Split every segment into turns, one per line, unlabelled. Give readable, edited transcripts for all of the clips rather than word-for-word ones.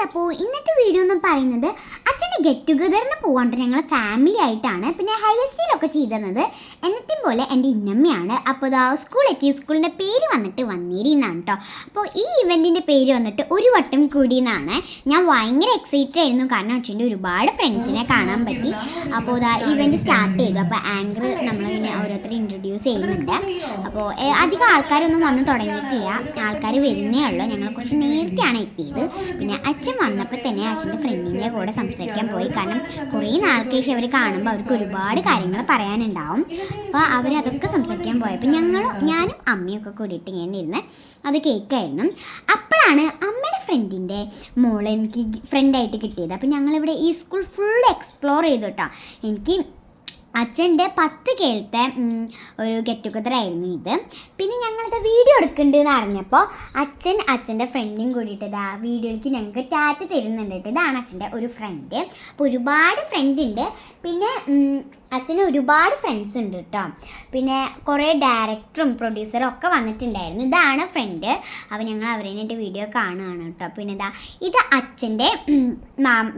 അപ്പോൾ ഇന്നത്തെ വീഡിയോ എന്ന് പറയുന്നത് അച്ഛൻ്റെ ഗെറ്റ് ടുഗദറിന് പോകാണ്ട് ഞങ്ങൾ ഫാമിലി ആയിട്ടാണ്. പിന്നെ ഹൈയസ്റ്റിലൊക്കെ ചെയ്തിരുന്നത് എന്നത്തെയും പോലെ എൻ്റെ ഇന്നമ്മയാണ്. അപ്പോൾ ഇതാ സ്കൂളിൻ്റെ പേര് വന്നിട്ട് വന്നേരി എന്നാണ് കേട്ടോ. അപ്പോൾ ഈ ഇവൻറ്റിൻ്റെ പേര് വന്നിട്ട് ഒരു വട്ടം കൂടി എന്നാണ്. ഞാൻ ഭയങ്കര എക്സൈറ്റഡ് ആയിരുന്നു, കാരണം അച്ഛൻ്റെ ഒരുപാട് ഫ്രണ്ട്സിനെ കാണാൻ പറ്റി. അപ്പോൾ ഇതാ ഇവൻറ്റ് സ്റ്റാർട്ട് ചെയ്തു. അപ്പോൾ ആങ്കർ നമ്മളിങ്ങനെ ഓരോരുത്തർ ഇൻട്രൊഡ്യൂസ് ചെയ്യുന്നുണ്ട്. അപ്പോൾ അധികം ആൾക്കാരൊന്നും വന്ന് തുടങ്ങിയിട്ടില്ല, ആൾക്കാർ വരുന്നേ ഉള്ളൂ. ഞങ്ങൾ കുറച്ച് നേരത്തെയാണ് എത്തിയത്. പിന്നെ അച്ഛൻ വന്നപ്പോൾ തന്നെ അച്ഛൻ്റെ ഫ്രണ്ടിൻ്റെ കൂടെ സംസാരിക്കാൻ പോയി, കാരണം കുറേ നാൾക്ക് ശേഷം അവർ കാണുമ്പോൾ അവർക്ക് ഒരുപാട് കാര്യങ്ങൾ പറയാനുണ്ടാവും. അപ്പോൾ അവരതൊക്കെ സംസാരിക്കാൻ പോയപ്പോൾ ഞാനും അമ്മയൊക്കെ കൂടിയിട്ട് ഇങ്ങനെ ഇരുന്ന് അത് കേൾക്കായിരുന്നു. അപ്പോഴാണ് അമ്മയുടെ ഫ്രണ്ടിൻ്റെ മോളെ എനിക്ക് ഫ്രണ്ടായിട്ട് കിട്ടിയത്. അപ്പോൾ ഞങ്ങളിവിടെ ഈ സ്കൂൾ ഫുൾ എക്സ്പ്ലോർ ചെയ്തു കേട്ടോ. എനിക്ക് അച്ഛൻ്റെ 10 കേളത്തെ ഒരു ഗെറ്റ് ടുഗദർ ആയിരുന്നു ഇത്. പിന്നെ ഞങ്ങളിത് വീഡിയോ എടുക്കുന്നുണ്ടെന്ന് അറിഞ്ഞപ്പോൾ അച്ഛൻ്റെ ഫ്രണ്ടും കൂടിയിട്ട് ഇതാ വീഡിയോയ്ക്ക് ഞങ്ങൾക്ക് ടാറ്റ തരുന്നുണ്ട് കേട്ടോ. ഇതാണ് അച്ഛൻ്റെ ഒരു ഫ്രണ്ട്. അപ്പോൾ ഒരുപാട് ഫ്രണ്ട് ഉണ്ട്. പിന്നെ അച്ഛന് ഒരുപാട് ഫ്രണ്ട്സ് ഉണ്ട് കേട്ടോ. പിന്നെ കുറേ ഡയറക്ടറും പ്രൊഡ്യൂസറും ഒക്കെ വന്നിട്ടുണ്ടായിരുന്നു. ഇതാണ് ഫ്രണ്ട്. അപ്പോൾ ഞങ്ങൾ അവരേനായിട്ട് വീഡിയോ കാണുകയാണ് കേട്ടോ. പിന്നെ ഇത് അച്ഛൻ്റെ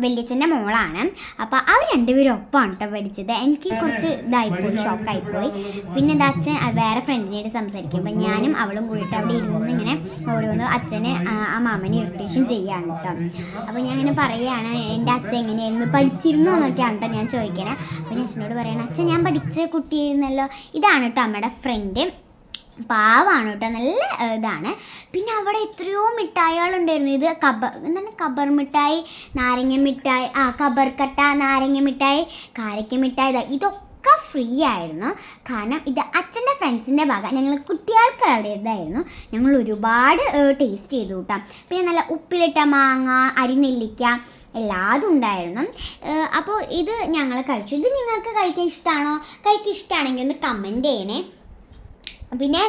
വലിയച്ഛൻ്റെ മോളാണ്. അപ്പോൾ അവർ രണ്ടുപേരും ഒപ്പമാണ് കേട്ടോ പഠിച്ചത്. എനിക്ക് കുറച്ച് ഇതായിപ്പോയി, ഷോക്കായിപ്പോയി. പിന്നെ അച്ഛൻ വേറെ ഫ്രണ്ടിനായിട്ട് സംസാരിക്കുമ്പോൾ ഞാനും അവളും കൂടിയിട്ട് അവിടെ ഇരുന്ന് ഇങ്ങനെ ഓരോന്ന് അച്ഛനെ ആ മാമനെ ഇറിറ്റേഷൻ ചെയ്യുകയാണ് കേട്ടോ. അപ്പോൾ ഞാൻ ഇങ്ങനെ പറയുകയാണ്, എൻ്റെ അച്ഛൻ എങ്ങനെയായിരുന്നു, പഠിച്ചിരുന്നോ എന്നൊക്കെയാണ് കേട്ടോ ഞാൻ ചോദിക്കണേ. അപ്പോൾ ഞാൻ അച്ഛനോട് പറയണം, അച്ഛൻ ഞാൻ പഠിച്ച കുട്ടിയായിരുന്നല്ലോ. ഇതാണ് കേട്ടോ അമ്മയുടെ ഫ്രണ്ട്, പാവാണ് കേട്ടോ, നല്ല ഇതാണ്. പിന്നെ അവിടെ എത്രയോ മിഠായികളുണ്ടായിരുന്നു. ഇത് കബർ മിഠായി, നാരങ്ങ മിഠായി, കബർക്കട്ട, നാരങ്ങ മിഠായി, കാരക്ക മിഠായി, ഇതൊക്കെ ഫ്രീ ആയിരുന്നു. കാരണം ഇത് അച്ഛൻ്റെ ഫ്രണ്ട്സിൻ്റെ ഭാഗം ഞങ്ങൾ കുട്ടികൾക്കുള്ളതായിരുന്നു. ഞങ്ങൾ ഒരുപാട് ടേസ്റ്റ് ചെയ്തു കേട്ടോ. പിന്നെ നല്ല ഉപ്പിലിട്ട മാങ്ങ, അരിനെല്ലിക്ക എല്ലാതും ഉണ്ടായിരുന്നു. അപ്പോൾ ഇത് ഞങ്ങൾ കഴിച്ചു. ഇത് നിങ്ങൾക്ക് കഴിക്കാൻ ഇഷ്ടമാണോ? കഴിക്കാൻ ഇഷ്ടമാണെങ്കിൽ ഒന്ന് കമൻറ്റ് ചെയ്യണേ. പിന്നെ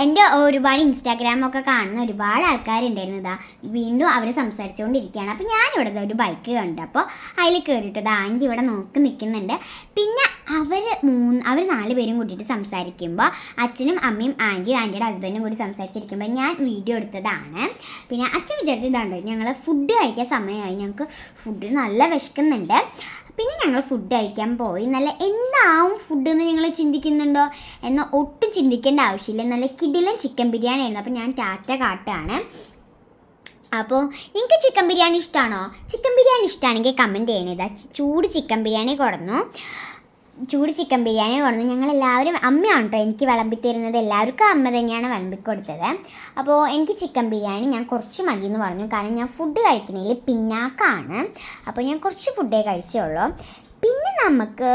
എൻ്റെ ഒരുപാട് ഇൻസ്റ്റാഗ്രാമൊക്കെ കാണുന്ന ഒരുപാട് ആൾക്കാരുണ്ടായിരുന്നു. വീണ്ടും അവർ സംസാരിച്ചുകൊണ്ടിരിക്കുകയാണ്. അപ്പോൾ ഞാനിവിടെ ഒരു ബൈക്ക് കണ്ടു. അപ്പോൾ അതിൽ കയറിയിട്ട് ആൻറ്റി ഇവിടെ നോക്കി നിൽക്കുന്നുണ്ട്. പിന്നെ അവർ 4 പേരും കൂട്ടിയിട്ട് സംസാരിക്കുമ്പോൾ അച്ഛനും അമ്മയും ആൻറ്റിയുടെ ഹസ്ബൻഡും കൂടി സംസാരിച്ചിരിക്കുമ്പോൾ ഞാൻ വീഡിയോ എടുത്തതാണ്. പിന്നെ അച്ഛൻ വിചാരിച്ചതാണ്ടോ ഞങ്ങൾ ഫുഡ് കഴിക്കാൻ സമയമായി, ഞങ്ങൾക്ക് ഫുഡ് നല്ല വിശക്കുന്നുണ്ട്. പിന്നെ ഞങ്ങൾ ഫുഡ് കഴിക്കാൻ പോയി. നല്ല എന്താവും ഫുഡ് എന്ന് നിങ്ങൾ ചിന്തിക്കുന്നുണ്ടോ? എന്നാൽ ഒട്ടും ചിന്തിക്കേണ്ട ആവശ്യമില്ല. നല്ല കിടിലൻ ചിക്കൻ ബിരിയാണി ആയിരുന്നു. അപ്പോൾ ഞാൻ ടാറ്റ കാട്ടുകയാണ്. അപ്പോൾ നിങ്ങൾക്ക് ചിക്കൻ ബിരിയാണി ഇഷ്ടമാണോ? ചിക്കൻ ബിരിയാണി ഇഷ്ടമാണെങ്കിൽ കമൻറ്റ് ചെയ്യണേ. ചൂട് ചിക്കൻ ബിരിയാണി കൊടുന്നു. ഞങ്ങളെല്ലാവരും അമ്മയാണ് കേട്ടോ എനിക്ക് വിളമ്പിത്തരുന്നത്. എല്ലാവർക്കും അമ്മ തന്നെയാണ് വിളമ്പിക്കൊടുത്തത്. അപ്പോൾ എനിക്ക് ചിക്കൻ ബിരിയാണി ഞാൻ കുറച്ച് മതി എന്ന് പറഞ്ഞു, കാരണം ഞാൻ ഫുഡ് കഴിക്കണതിൽ പിന്നാക്കാണ്. അപ്പോൾ ഞാൻ കുറച്ച് ഫുഡേ കഴിച്ചുള്ളൂ. പിന്നെ നമുക്ക്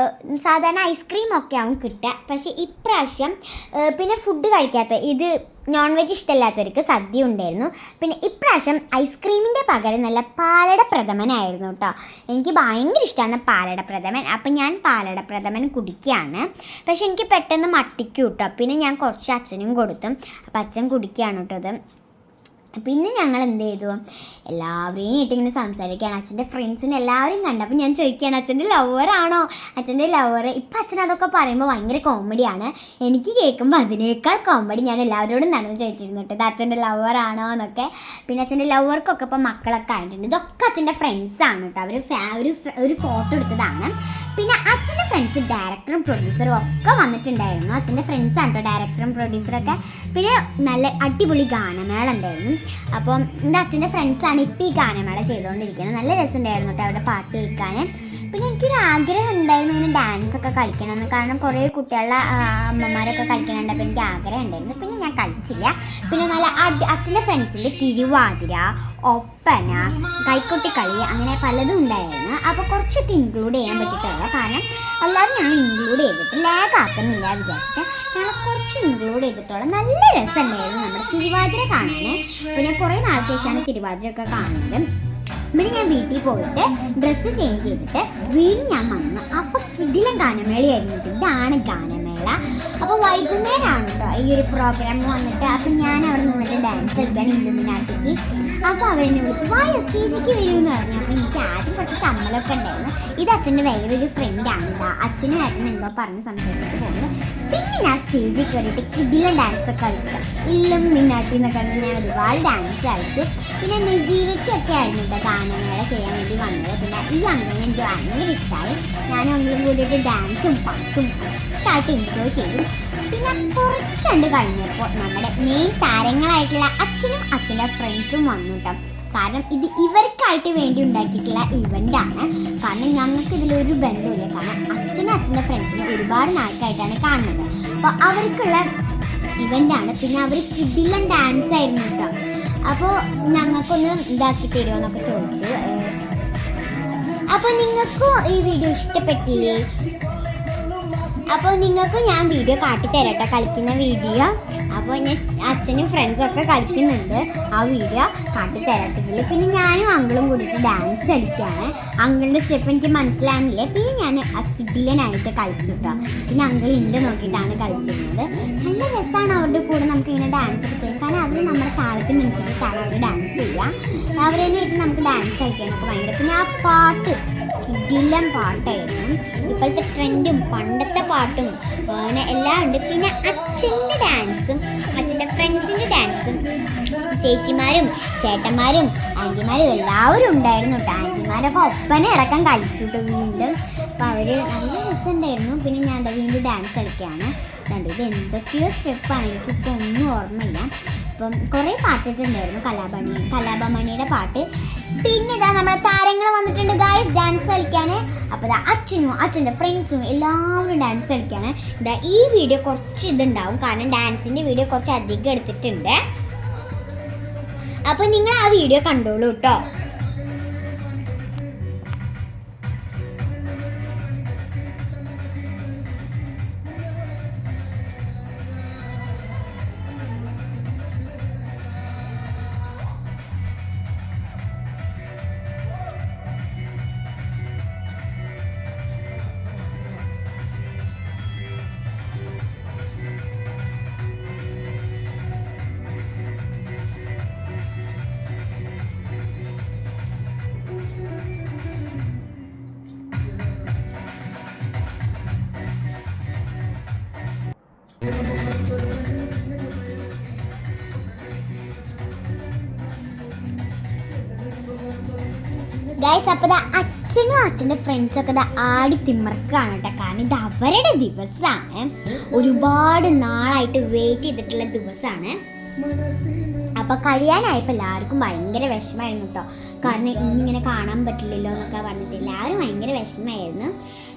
സാധാരണ ഐസ്ക്രീമൊക്കെ ആവും കിട്ടുക, പക്ഷേ ഇപ്രാവശ്യം പിന്നെ ഫുഡ് കഴിക്കാത്ത ഇത് നോൺ വെജ് ഇഷ്ടമില്ലാത്തവർക്ക് സദ്യ ഉണ്ടായിരുന്നു. പിന്നെ ഇപ്രാവശ്യം ഐസ്ക്രീമിൻ്റെ പകരം നല്ല പാലട പ്രഥമനായിരുന്നു കേട്ടോ. എനിക്ക് ഭയങ്കര ഇഷ്ടമാണ് പാലട പ്രഥമൻ. അപ്പം ഞാൻ പാലട പ്രഥമൻ കുടിക്കുകയാണ്. പക്ഷെ എനിക്ക് പെട്ടെന്ന് മട്ടിക്കും കേട്ടോ. പിന്നെ ഞാൻ കുറച്ച് അച്ഛനും കൊടുത്തു. അപ്പം അച്ഛൻ കുടിക്കുകയാണ് കേട്ടോ അത്. പിന്നെ ഞങ്ങൾ എന്ത് ചെയ്തു, എല്ലാവരെയും ഇങ്ങനെ സംസാരിക്കുകയാണ്. അച്ഛൻ്റെ ഫ്രണ്ട്സിനെ എല്ലാവരും കണ്ടു. അപ്പോൾ ഞാൻ ചോദിക്കുകയാണ്, അച്ഛൻ്റെ ലവറാണോ? അച്ഛൻ്റെ ലവർ. ഇപ്പം അച്ഛൻ അതൊക്കെ പറയുമ്പോൾ ഭയങ്കര കോമഡിയാണ്. എനിക്ക് കേൾക്കുമ്പോൾ അതിനേക്കാൾ കോമഡി. ഞാൻ എല്ലാവരോടും നടന്ന് ചോദിച്ചിരുന്നു കേട്ടോ, ഇത് അച്ഛൻ്റെ ലവറാണോ എന്നൊക്കെ. പിന്നെ അച്ഛൻ്റെ ലവർക്കൊക്കെ ഇപ്പം മക്കളൊക്കെ ആയിട്ടുണ്ട്. ഇതൊക്കെ അച്ഛൻ്റെ ഫ്രണ്ട്സാണ് കേട്ടോ. അവർ ഒരു ഫോട്ടോ എടുത്തതാണ്. പിന്നെ അച്ഛൻ്റെ ഫ്രണ്ട്സ് ഡയറക്ടറും പ്രൊഡ്യൂസറും ഒക്കെ വന്നിട്ടുണ്ടായിരുന്നു. അച്ഛൻ്റെ ഫ്രണ്ട്സാണ് കേട്ടോ ഡയറക്ടറും പ്രൊഡ്യൂസറൊക്കെ. പിന്നെ നല്ല അടിപൊളി ഗാനമേള ഉണ്ടായിരുന്നു. അപ്പം എൻ്റെ അച്ഛൻ്റെ ഫ്രണ്ട്സാണ് ഇപ്പോൾ ഈ ഗാനമേള ചെയ്തുകൊണ്ടിരിക്കുന്നത്. നല്ല രസമുണ്ടായിരുന്നു കേട്ടോ അവിടെ പാട്ട് കേൾക്കാൻ. പിന്നെ എനിക്കൊരു ആഗ്രഹം ഉണ്ടായിരുന്നു ഇങ്ങനെ ഡാൻസൊക്കെ കളിക്കണമെന്ന്, കാരണം കുറേ കുട്ടികളുടെ അമ്മമാരൊക്കെ കളിക്കണുണ്ടപ്പോൾ എനിക്ക് ആഗ്രഹം ഉണ്ടായിരുന്നു. പിന്നെ ഞാൻ കളിച്ചില്ല. പിന്നെ നല്ല അച്ഛൻ്റെ ഫ്രണ്ട്സിൻ്റെ തിരുവാതിര, ഒപ്പന, കൈക്കൊട്ടിക്കളി അങ്ങനെ പലതും ഉണ്ടായിരുന്നു. അപ്പോൾ കുറച്ചൊക്കെ ഇൻക്ലൂഡ് ചെയ്യാൻ പറ്റിയിട്ടുള്ളൂ, കാരണം എല്ലാവരും ഞങ്ങൾ ഇൻക്ലൂഡ് ചെയ്തിട്ട് ലാഗ് ആക്കുന്നില്ല വിചാരിച്ചിട്ട് ഞങ്ങൾ കുറച്ച് ഇൻക്ലൂഡ് ചെയ്തിട്ടുള്ള നല്ല രസമുണ്ടായിരുന്നു നമ്മുടെ തിരുവാതിര കാണാൻ. പിന്നെ കുറേ നാൾക്ക് ശേഷമാണ് തിരുവാതിരയൊക്കെ കാണുന്നത്. പിന്നെ ഞാൻ വീട്ടിൽ പോയിട്ട് ഡ്രസ്സ് ചേഞ്ച് ചെയ്തിട്ട് വീണ്ടും ഞാൻ വന്നു. അപ്പോൾ കിടിലൻ ഗാനമേളയായിരുന്നു. ഇതാണ് ഗാനമേള. അപ്പോൾ വൈകുന്നേരമാണ് കേട്ടോ ഈ ഒരു പ്രോഗ്രാം വന്നിട്ട്. അപ്പം ഞാൻ അവിടെ നിന്നിട്ട് ഡാൻസ് കളിക്കാൻ ഇല്ലുമിനാട്ടിക്ക്. അപ്പോൾ അവരെന്നെ വിളിച്ചു വായ സ്റ്റേജിലേക്ക് വരുമെന്ന് പറഞ്ഞു. അപ്പോൾ എനിക്ക് ആദ്യം കുറച്ച് കമ്മലൊക്കെ ഉണ്ടായിരുന്നു. ഇത് അച്ഛൻ്റെ വേറൊരു ഫ്രണ്ടാണ്. അച്ഛനും ഏട്ടനും എന്തോ പറഞ്ഞ് സംസാരിച്ചിട്ട് പോകുന്നത്. പിന്നെ ഞാൻ സ്റ്റേജിൽ കയറിയിട്ട് കിടിലൻ ഡാൻസൊക്കെ കളിച്ചിട്ട് ഇല്ലും മിന്നാട്ടി എന്നൊക്കെ ഞാൻ ഒരുപാട് ഡാൻസ് കളിച്ചു. പിന്നെ നസീറയ്ക്കൊക്കെ ആയിരുന്നു കേട്ടോ ഗാനമേള ചെയ്യാൻ വേണ്ടി വന്നത്. പിന്നെ ഈ അങ്കിളിനെ എനിക്ക് ഭയങ്കര ഇഷ്ടമായി. ഞാനും അങ്കിളും കൂടിയിട്ട് ഡാൻസും പാട്ടും ഒക്കെ ആയിട്ട് എൻജോയ് ചെയ്തു. പിന്നെ കുറച്ചുണ്ട് കഴിഞ്ഞപ്പോൾ നമ്മുടെ മെയിൻ താരങ്ങളായിട്ടുള്ള അച്ഛനും അച്ഛൻ്റെ ഫ്രണ്ട്സും വന്നു കേട്ടോ. കാരണം ഇത് ഇവർക്കായിട്ട് വേണ്ടി ഉണ്ടാക്കിയിട്ടുള്ള ഇവൻ്റാണ്. കാരണം ഞങ്ങൾക്ക് ഇതിലൊരു ബന്ധമില്ല. കാരണം അച്ഛനും അച്ഛൻ്റെ ഫ്രണ്ട്സിനെ ഒരുപാട് നാൾക്കായിട്ടാണ് കാണുന്നത്. അപ്പോൾ അവർക്കുള്ള ഇവൻ്റാണ്. പിന്നെ അവർ കിടിലൻ ഡാൻസ് ആയിരുന്നു കേട്ടോ. അപ്പോൾ ഞങ്ങൾക്കൊന്ന് ഇതാക്കി തരുമോ എന്നൊക്കെ ചോദിച്ചു. അപ്പോൾ നിങ്ങൾക്കും ഈ വീഡിയോ ഇഷ്ടപ്പെട്ടില്ലേ? അപ്പോൾ നിങ്ങൾക്ക് ഞാൻ വീഡിയോ കാട്ടിത്തരട്ടെ, കളിക്കുന്ന വീഡിയോ. അപ്പോൾ ഞാൻ അച്ഛനും ഫ്രണ്ട്സൊക്കെ കളിക്കുന്നുണ്ട്, ആ വീഡിയോ കാട്ടിത്തരട്ടില്ല. പിന്നെ ഞാനും അങ്കിളും കൂടിയിട്ട് ഡാൻസ് കളിക്കുകയാണ്. അങ്കിളിൻ്റെ സ്റ്റെപ്പ് എനിക്ക് മനസ്സിലാകുന്നില്ല. പിന്നെ ഞാൻ കിടിലനായിട്ട് കളിച്ചു കേട്ടോ. പിന്നെ അങ്കിൾ ഇൻ്റെ നോക്കിയിട്ടാണ് കളിച്ചിരുന്നത്. നല്ല രസമാണ് അവരുടെ കൂടെ നമുക്കിങ്ങനെ ഡാൻസ് ഒക്കെ ചെയ്യാം. കാരണം അവർ നമ്മുടെ താളത്തിനനുസരിച്ചിട്ടാണ് അവർ ഡാൻസ് ചെയ്യുക. അവരെന്നായിട്ട് നമുക്ക് ഡാൻസ് കളിക്കാനൊക്കെ ഭയങ്കര. പിന്നെ ആ പാട്ട് കിടിലൻ പാട്ടായിരുന്നു. ഇപ്പോഴത്തെ ട്രെൻഡും പണ്ടത്തെ പാട്ടും അങ്ങനെ എല്ലാം ഉണ്ട്. പിന്നെ അച്ഛൻ്റെ ഡാൻസും അച്ഛൻ്റെ ഫ്രണ്ട്സിൻ്റെ ഡാൻസും ചേച്ചിമാരും ചേട്ടന്മാരും ആൻറ്റിമാരും എല്ലാവരും ഉണ്ടായിരുന്നു കേട്ടോ. ആൻറ്റിമാരൊക്കെ ഒപ്പന അടക്കം കളിച്ചു കേട്ടോ വീണ്ടും. അപ്പോൾ അവർ നല്ല രസമുണ്ടായിരുന്നു. പിന്നെ ഞാൻ വീണ്ടും ഡാൻസ് കളിക്കുകയാണ്. ഇത് എന്തൊക്കെയോ സ്റ്റെപ്പാണ്, എനിക്കിപ്പോൾ ഒന്നും ഓർമ്മയില്ല. അപ്പം കുറേ പാട്ടിട്ടുണ്ടായിരുന്നു. കലാഭമണിയുടെ പാട്ട്. പിന്നെ ഇതാ നമ്മുടെ താരങ്ങൾ വന്നിട്ടുണ്ട് ഗായ്സ് ഡാൻസ് കളിക്കാൻ. അപ്പോൾ ഇതാ അച്ഛനും അച്ഛൻ്റെ ഫ്രണ്ട്സും എല്ലാവരും ഡാൻസ് കളിക്കാൻ. ഇതാ ഈ വീഡിയോ കുറച്ച് ഇതുണ്ടാവും, കാരണം ഡാൻസിൻ്റെ വീഡിയോ കുറച്ച് അധികം എടുത്തിട്ടുണ്ട്. അപ്പോൾ നിങ്ങൾ ആ വീഡിയോ കണ്ടോളൂ കേട്ടോ. ഗൈസ് അപ്പോൾ അച്ഛനും അച്ഛൻ്റെ ഫ്രണ്ട്സൊക്കെ ആടി തിമിർക്കാണ് കേട്ടോ. കാരണം ഇത് അവരുടെ ദിവസമാണ്, ഒരുപാട് നാളായിട്ട് വെയിറ്റ് ചെയ്തിട്ടുള്ള ദിവസമാണ്. അപ്പോൾ കഴിയാനായപ്പോൾ എല്ലാവർക്കും ഭയങ്കര വിഷമമായിരുന്നു കേട്ടോ. കാരണം ഇന്നിങ്ങനെ കാണാൻ പറ്റില്ലല്ലോ എന്നൊക്കെ പറഞ്ഞിട്ട് എല്ലാവരും ഭയങ്കര വിഷമമായിരുന്നു.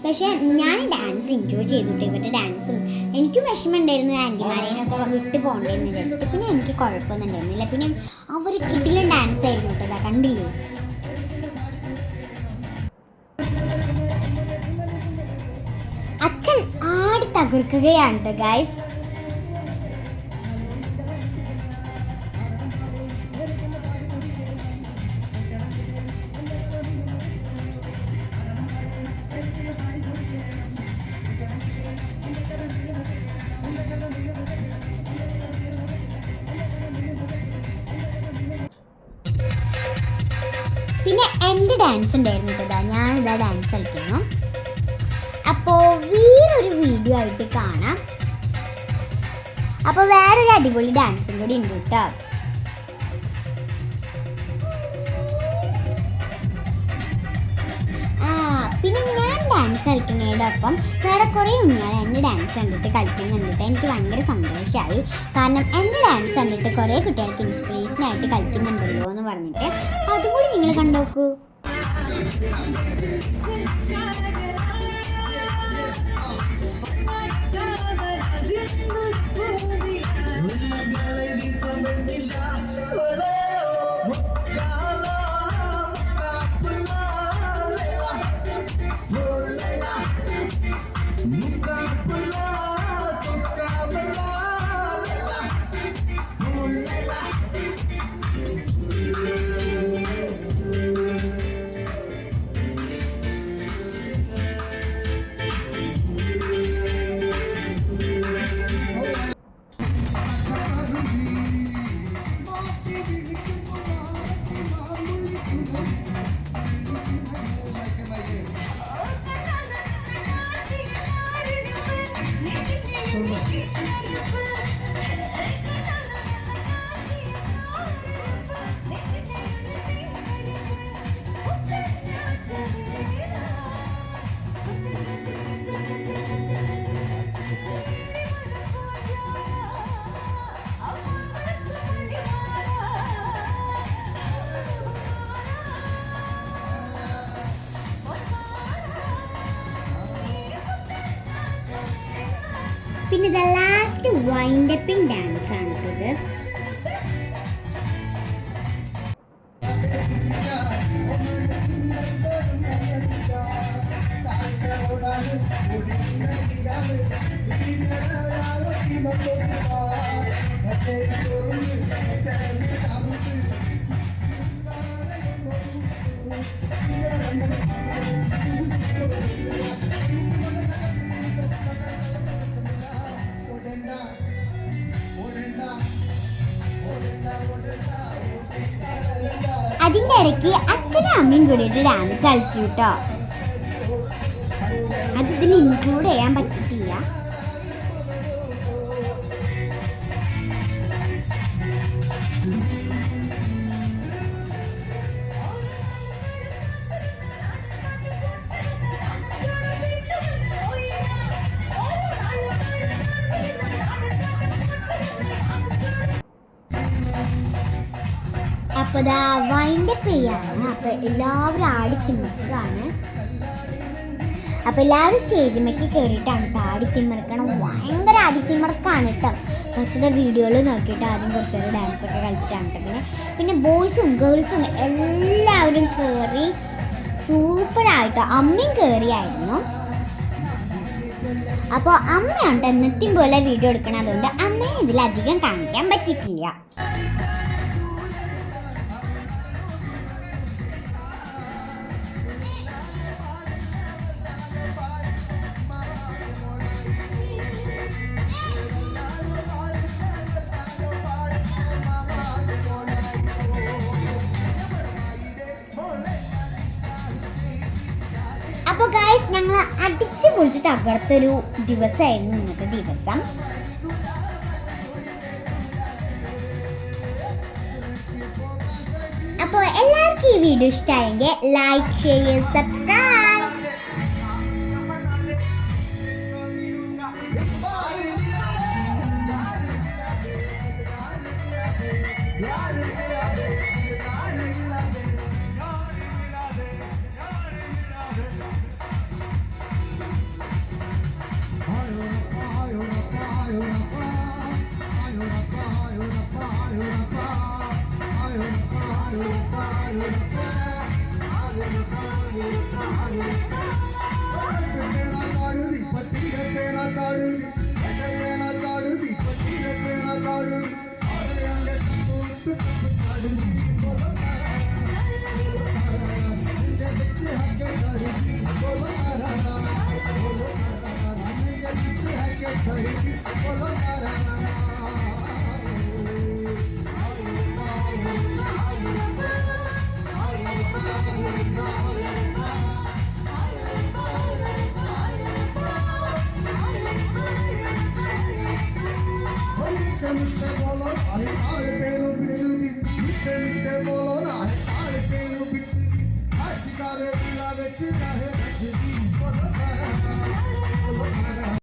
പക്ഷേ ഞാൻ ഡാൻസ് എൻജോയ് ചെയ്തിട്ട് ഇവരുടെ ഡാൻസും എനിക്കും വിഷമമുണ്ടായിരുന്നു. ആൻറ്റിമാരേനൊക്കെ വിട്ട് പോകണ്ടേന്ന് വിചാരിച്ചിട്ട്. പിന്നെ എനിക്ക് കുഴപ്പമൊന്നും ഉണ്ടായിരുന്നില്ല. പിന്നെ അവർ കിടിലൻ ഡാൻസ് ആയിരുന്നു കേട്ടോ. കണ്ടില്ലേ? അച്ഛൻ ആടി തകർക്കുകയാണ് കേട്ടോ ഗൈസ്. പിന്നെ എൻ്റെ ഡാൻസ് ഉണ്ടായിരുന്നു കേട്ടോ. ഞാനിതാ ഡാൻസ് കളിക്കുന്നു. അപ്പോൾ വേറൊരു വീഡിയോ ആയിട്ട് കാണാം. അപ്പോൾ വേറൊരു അടിപൊളി ഡാൻസും കൂടി ഉണ്ട് കേട്ടോ. പിന്നെ ഞാൻ ഡാൻസ് കളിക്കുന്നതോടൊപ്പം വേറെ കുറേ ഉണ്ണികൾ എൻ്റെ ഡാൻസ് കണ്ടിട്ട് കളിക്കുന്നുണ്ടിട്ട് എനിക്ക് ഭയങ്കര സന്തോഷമായി. കാരണം എൻ്റെ ഡാൻസ് കണ്ടിട്ട് കുറേ കുട്ടികൾക്ക് ഇൻസ്പിറേഷനായിട്ട് കളിക്കുന്നുണ്ടല്ലോ എന്ന് പറഞ്ഞിട്ട് അതുകൂടി നിങ്ങൾ കണ്ടോക്കൂ. പിന്നെ ഇത് ലാസ്റ്റ് വൈൻഡപ്പിംഗ് ഡാൻസ് ആണ് ഇത്. അതിൻ്റെ ഇടയ്ക്ക് അച്ഛനും അമ്മയും കൂടിയിട്ട് ഡാൻസ് കളിച്ചു കേട്ടോ. അതിൽ ഇൻക്ലൂഡ് ചെയ്യാൻ പറ്റിയിട്ടില്ല. അപ്പോൾ ഇതാ വൈൻഡപ്പ് ചെയ്യാണ്. അപ്പോൾ എല്ലാവരും ആടിത്തിമിർക്കാണ്. അപ്പോൾ എല്ലാവരും സ്റ്റേജിലേക്ക് കയറിയിട്ടാണ് കേട്ടോ ആടിത്തിമിർക്കണം. ഭയങ്കര ആടിത്തിമിർക്കാണ് കേട്ടോ. കുറച്ചുകൂടെ വീഡിയോയിൽ നോക്കിയിട്ട് ആദ്യം കുറച്ചുകൂടെ ഡാൻസൊക്കെ കളിച്ചിട്ടാണ് കേട്ടോ. പിന്നെ ബോയ്സും ഗേൾസും എല്ലാവരും കയറി സൂപ്പറായിട്ടോ. അമ്മയും കയറിയായിരുന്നു. അപ്പോൾ അമ്മയാണ് കേട്ടോ എന്നത്തെയും പോലെ വീഡിയോ എടുക്കണം. അതുകൊണ്ട് അമ്മയെ ഇതിലധികം കാണിക്കാൻ പറ്റിയിട്ടില്ല. അപ്പോൾ ഗൈസ് ഞങ്ങൾ അടിച്ചു പൊളിച്ച് തകർത്തൊരു ദിവസമായിരുന്നു ഇന്നത്തെ ദിവസം. അപ്പോൾ എല്ലാവർക്കും ഈ വീഡിയോ ഇഷ്ടമായെങ്കിൽ ലൈക്ക് ചെയ്യുക, സബ്സ്ക്രൈബ്.